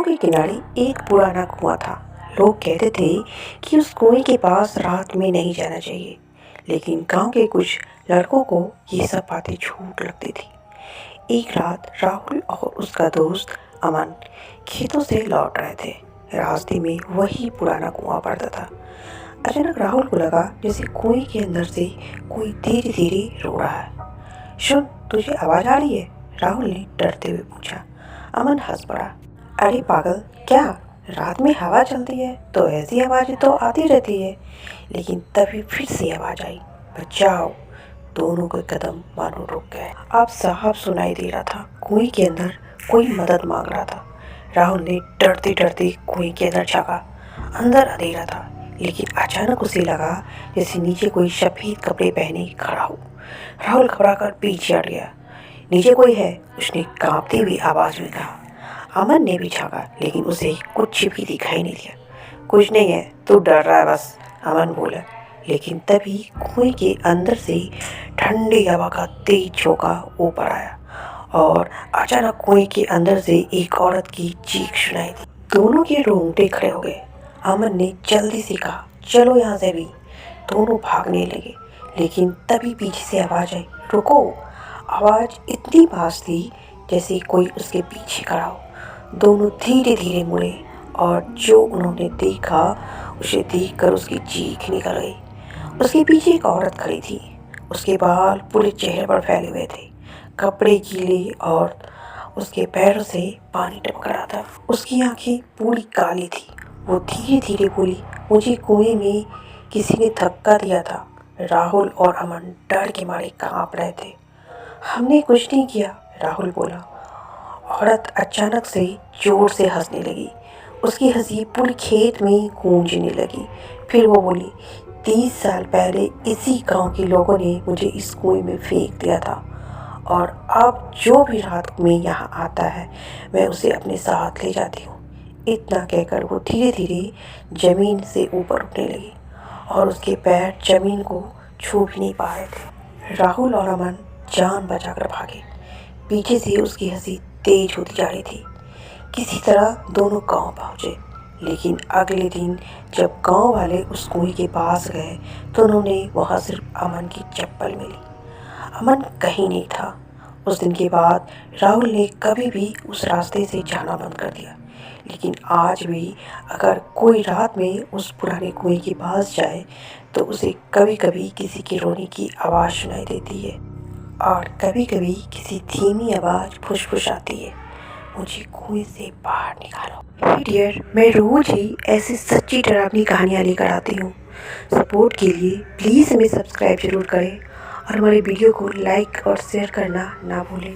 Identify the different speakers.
Speaker 1: के किनारे एक पुराना कुआं था। लोग कहते थे कि उस कुएं के पास रात में नहीं जाना चाहिए, लेकिन गांव के कुछ लड़कों को ये सब बातें झूठ लगती थी। एक रात राहुल और उसका दोस्त अमन खेतों से लौट रहे थे। रास्ते में वही पुराना कुआं पड़ता था। अचानक राहुल को लगा जैसे कुएं के अंदर से कोई धीरे धीरे रो रहा है। सुन, तुझे आवाज आ रही है? राहुल ने डरते हुए पूछा। अमन हंस पड़ा। अरे पागल, क्या रात में हवा चलती है तो ऐसी आवाज़ें तो आती रहती है। लेकिन तभी फिर से आवाज़ आई, बचाओ। दोनों के कदम मानो रुक गए। अब साफ सुनाई दे रहा था, कुएं के अंदर कोई मदद मांग रहा था। राहुल ने डरते डरते कुएं के अंदर झांका। अंदर अंधेरा था, लेकिन अचानक उसे लगा जैसे नीचे कोई सफ़ेद कपड़े पहने खड़ा हो। राहुल घबरा कर पीछे हट गया। नीचे कोई है, उसने कांपती हुई आवाज़ में कहा। अमन ने भी झाँका, लेकिन उसे कुछ भी दिखाई नहीं दिया। कुछ नहीं है, तू डर रहा है बस, अमन बोला। लेकिन तभी कुएं के अंदर से ठंडी हवा का तेज झोंका ऊपर आया और अचानक कुएं के अंदर से एक औरत की चीख सुनाई दी। दोनों के रोंगटे खड़े हो गए। अमन ने जल्दी से कहा, चलो यहाँ से भी। दोनों भागने लगे, लेकिन तभी पीछे से आवाज़ आई, रुको। आवाज़ इतनी पास थी जैसे कोई उसके पीछे खड़ा हो। दोनों धीरे धीरे मुड़े और जो उन्होंने देखा उसे देखकर उसकी चीख निकल गई। उसके पीछे एक औरत खड़ी थी। उसके बाल पूरे चेहरे पर फैले हुए थे, कपड़े गीले और उसके पैरों से पानी टपक रहा था। उसकी आंखें पूरी काली थी। वो धीरे धीरे बोली, मुझे कुएं में किसी ने धक्का दिया था। राहुल और अमन डर के मारे कांप रहे थे। हमने कुछ नहीं किया, राहुल बोला। औरत अचानक से जोर से हंसने लगी। उसकी हंसी पूरे खेत में गूंजने लगी। फिर वो बोली, 30 साल पहले इसी गांव के लोगों ने मुझे इस कुएं में फेंक दिया था, और अब जो भी रात में यहाँ आता है मैं उसे अपने साथ ले जाती हूँ। इतना कहकर वो धीरे धीरे जमीन से ऊपर उठने लगी और उसके पैर जमीन को छू भी नहीं पा रहे थे। राहुल और अमन जान बचाकर भागे। पीछे से उसकी हंसी तेज होती जा रही थी। किसी तरह दोनों गांव पहुंचे, लेकिन अगले दिन जब गांव वाले उस कुएं के पास गए तो उन्होंने वहां सिर्फ अमन की चप्पल मिली। अमन कहीं नहीं था। उस दिन के बाद राहुल ने कभी भी उस रास्ते से जाना बंद कर दिया। लेकिन आज भी अगर कोई रात में उस पुराने कुएं के पास जाए तो उसे कभी कभी किसी के रोने की आवाज़ सुनाई देती है और कभी कभी किसी धीमी आवाज़ फुसफुसाती है, मुझे कुएं से बाहर निकालो। डियर, मैं रोज ही ऐसी सच्ची डरावनी कहानियाँ लेकर आती हूँ। सपोर्ट के लिए प्लीज़ हमें सब्सक्राइब जरूर करें और हमारे वीडियो को लाइक और शेयर करना ना भूलें।